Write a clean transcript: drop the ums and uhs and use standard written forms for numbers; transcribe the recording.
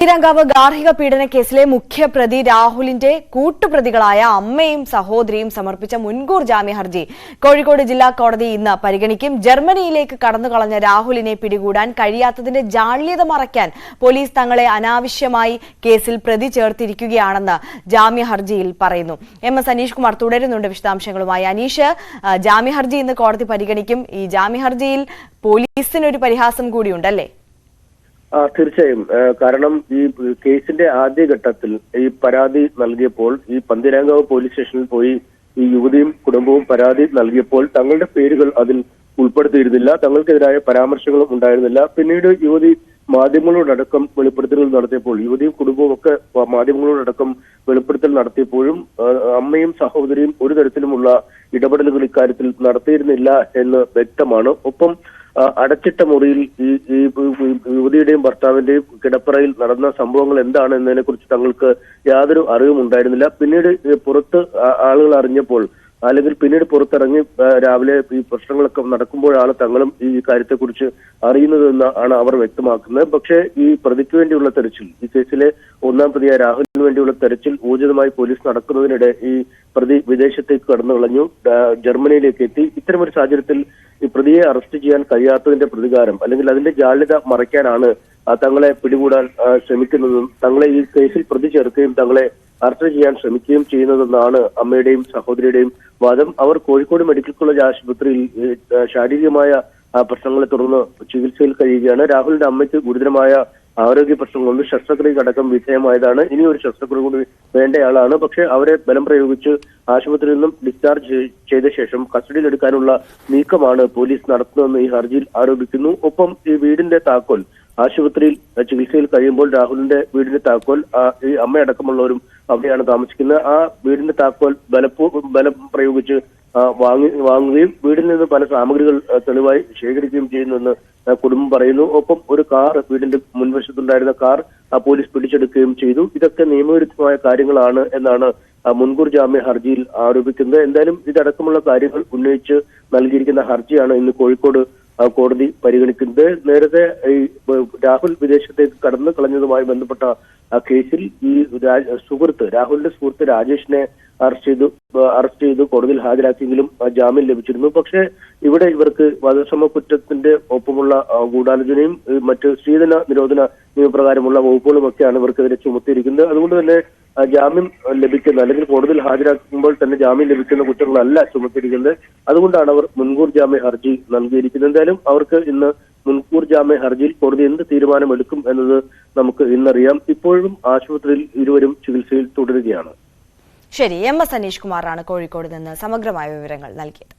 പന്തീരാങ്കാവ് ഗാർഹിക പീഡന കേസിലെ മുഖ്യപ്രതി രാഹുലിന്റെ കൂട്ടുപ്രതികളായ അമ്മയും സഹോദരിയും സമർപ്പിച്ച മുൻകൂർ ജാമ്യ ഹർജി കോഴിക്കോട് ജില്ലാ കോടതി ഇന്ന് പരിഗണിക്കും. ജർമ്മനിയിലേക്ക് കടന്നുകളഞ്ഞ രാഹുലിനെ പിടികൂടാൻ കഴിയാത്തതിന്റെ ജാള്യത മറയ്ക്കാൻ പോലീസ് തങ്ങളെ അനാവശ്യമായി കേസിൽ പ്രതി ചേർത്തിരിക്കുകയാണെന്ന് ജാമ്യ ഹർജിയിൽ പറയുന്നു. എം.എസ്. അനീഷ് കുമാർ തുടരുന്നുണ്ട് വിശദാംശങ്ങളുമായി. അനീഷ്, ജാമ്യ ഹർജി ഇന്ന് കോടതി പരിഗണിക്കും. ഈ ജാമ്യ ഹർജിയിൽ പോലീസിനൊരു പരിഹാസം കൂടിയുണ്ടല്ലേ? തീർച്ചയായും. കാരണം ഈ കേസിന്റെ ആദ്യഘട്ടത്തിൽ ഈ പരാതി നൽകിയപ്പോൾ ഈ പന്തീരാങ്കാവ് പോലീസ് സ്റ്റേഷനിൽ പോയി ഈ യുവതിയും കുടുംബവും പരാതി നൽകിയപ്പോൾ തങ്ങളുടെ പേരുകൾ അതിൽ ഉൾപ്പെടുത്തിയിരുന്നില്ല, തങ്ങൾക്കെതിരായ പരാമർശങ്ങളും ഉണ്ടായിരുന്നില്ല. പിന്നീട് യുവതി മാധ്യമങ്ങളോടക്കം വെളിപ്പെടുത്തലുകൾ നടത്തിയപ്പോൾ, യുവതിയും കുടുംബവും ഒക്കെ മാധ്യമങ്ങളോടക്കം വെളിപ്പെടുത്തൽ നടത്തിയപ്പോഴും അമ്മയും സഹോദരിയും ഒരു തരത്തിലുമുള്ള ഇടപെടലുകൾ ഇക്കാര്യത്തിൽ നടത്തിയിരുന്നില്ല എന്ന് വ്യക്തമാണ്. ഒപ്പം അടച്ചിട്ട മുറിയിൽ ഈ യുവതിയുടെയും ഭർത്താവിന്റെയും കിടപ്പറയിൽ നടന്ന സംഭവങ്ങൾ എന്താണ് എന്നതിനെ കുറിച്ച് തങ്ങൾക്ക് യാതൊരു അറിവും ഉണ്ടായിരുന്നില്ല. പിന്നീട് പുറത്ത് ആളുകൾ അറിഞ്ഞപ്പോൾ, അല്ലെങ്കിൽ പിന്നീട് പുറത്തിറങ്ങി രാവിലെ ഈ പ്രശ്നങ്ങളൊക്കെ നടക്കുമ്പോഴാണ് തങ്ങളും ഈ കാര്യത്തെക്കുറിച്ച് അറിയുന്നതെന്ന് ആണ് അവർ വ്യക്തമാക്കുന്നത്. പക്ഷേ ഈ പ്രതിക്ക് വേണ്ടിയുള്ള തെരച്ചിൽ, ഈ കേസിലെ ഒന്നാം പ്രതിയായ രാഹുലിന് വേണ്ടിയുള്ള തെരച്ചിൽ ഊർജിതമായി പോലീസ് നടക്കുന്നതിനിടെ ഈ പ്രതി വിദേശത്തേക്ക് കടന്നു കളഞ്ഞു, ജർമ്മനിയിലേക്ക് എത്തി. ഇത്തരമൊരു സാഹചര്യത്തിൽ ഈ പ്രതിയെ അറസ്റ്റ് ചെയ്യാൻ കഴിയാത്തതിന്റെ പ്രതികാരം, അല്ലെങ്കിൽ അതിന്റെ ജാള്യത മറയ്ക്കാനാണ് തങ്ങളെ പിടികൂടാൻ ശ്രമിക്കുന്നതും തങ്ങളെ ഈ കേസിൽ പ്രതി ചേർക്കുകയും തങ്ങളെ അറസ്റ്റ് ചെയ്യാൻ ശ്രമിക്കുകയും ചെയ്യുന്നതെന്നാണ് അമ്മയുടെയും സഹോദരിയുടെയും വാദം. അവർ കോഴിക്കോട് മെഡിക്കൽ കോളേജ് ആശുപത്രിയിൽ ശാരീരികമായ പ്രശ്നങ്ങളെ തുടർന്ന് ചികിത്സയിൽ കഴിയുകയാണ്. രാഹുലിന്റെ അമ്മയ്ക്ക് ഗുരുതരമായ ആരോഗ്യ പ്രശ്നങ്ങളുണ്ട്, ശസ്ത്രക്രിയക്കടക്കം വിധേയമായതാണ്. ഇനി ഒരു ശസ്ത്രക്രിയ കൂടി വേണ്ടയാളാണ്. പക്ഷേ അവരെ ബലം പ്രയോഗിച്ച് ആശുപത്രിയിൽ നിന്നും ഡിസ്ചാർജ് ചെയ്ത ശേഷം കസ്റ്റഡിയിലെടുക്കാനുള്ള നീക്കമാണ് പോലീസ് നടത്തുന്നതെന്ന് ഈ ഹർജിയിൽ ആരോപിക്കുന്നു. ഒപ്പം ഈ വീടിന്റെ താക്കോൽ, ആശുപത്രിയിൽ ചികിത്സയിൽ കഴിയുമ്പോൾ രാഹുലിന്റെ വീടിന്റെ താക്കോൽ ഈ അമ്മയടക്കമുള്ളവരും അവിടെയാണ് താമസിക്കുന്നത്. ആ വീടിന്റെ താക്കോൽ ബലം പ്രയോഗിച്ച് വാങ്ങുകയും വീടിൽ നിന്ന് പല സാമഗ്രികൾ തെളിവായി ശേഖരിക്കുകയും ചെയ്യുന്നുവെന്ന് കുടുംബം പറയുന്നു. ഒപ്പം ഒരു കാർ, വീടിന്റെ മുൻവശത്തുണ്ടായിരുന്ന കാർ പോലീസ് പിടിച്ചെടുക്കുകയും ചെയ്തു. ഇതൊക്കെ നിയമവിരുദ്ധമായ കാര്യങ്ങളാണ് എന്നാണ് മുൻകൂർ ജാമ്യ ഹർജിയിൽ ആരോപിക്കുന്നത്. എന്തായാലും ഇതടക്കമുള്ള കാര്യങ്ങൾ ഉന്നയിച്ച് നൽകിയിരിക്കുന്ന ഹർജിയാണ് ഇന്ന് കോഴിക്കോട് കോടതി പരിഗണിക്കുന്നത്. നേരത്തെ ഈ രാഹുൽ വിദേശത്തേക്ക് കടന്നു കളഞ്ഞതുമായി ബന്ധപ്പെട്ട കേസിൽ ഈ രാഹുലിന്റെ സുഹൃത്ത് രാജേഷിനെ അറസ്റ്റ് ചെയ്തു കോടതിയിൽ ഹാജരാക്കിയെങ്കിലും ജാമ്യം ലഭിച്ചിരുന്നു. പക്ഷേ ഇവിടെ ഇവർക്ക് വധശ്രമ കുറ്റത്തിന്റെ ഒപ്പമുള്ള ഗൂഢാലോചനയും മറ്റ് സ്ത്രീധന നിരോധന നിയമപ്രകാരമുള്ള വകുപ്പുകളുമൊക്കെയാണ് ഇവർക്കെതിരെ ചുമത്തിയിരിക്കുന്നത്. അതുകൊണ്ട് തന്നെ ജാമ്യം ലഭിക്കുന്ന, അല്ലെങ്കിൽ കോടതിയിൽ ഹാജരാക്കുമ്പോൾ തന്നെ ജാമ്യം ലഭിക്കുന്ന കുറ്റങ്ങളല്ല ചുമത്തിയിരിക്കുന്നത്. അതുകൊണ്ടാണ് അവർ മുൻകൂർ ജാമ്യ ഹർജി നൽകിയിരിക്കുന്നത്. എന്തായാലും അവർക്ക് ഇന്ന് മുൻകൂർ ജാമ്യ ഹർജിയിൽ കോടതി എന്ത് തീരുമാനമെടുക്കും എന്നത് നമുക്ക് ഇന്നറിയാം. ഇപ്പോഴും ആശുപത്രിയിൽ ഇരുവരും ചികിത്സയിൽ തുടരുകയാണ്. ശരി, എം.എസ്. അനീഷ് കുമാറാണ് കോഴിക്കോട് നിന്ന് സമഗ്രമായ വിവരങ്ങൾ നൽകിയത്.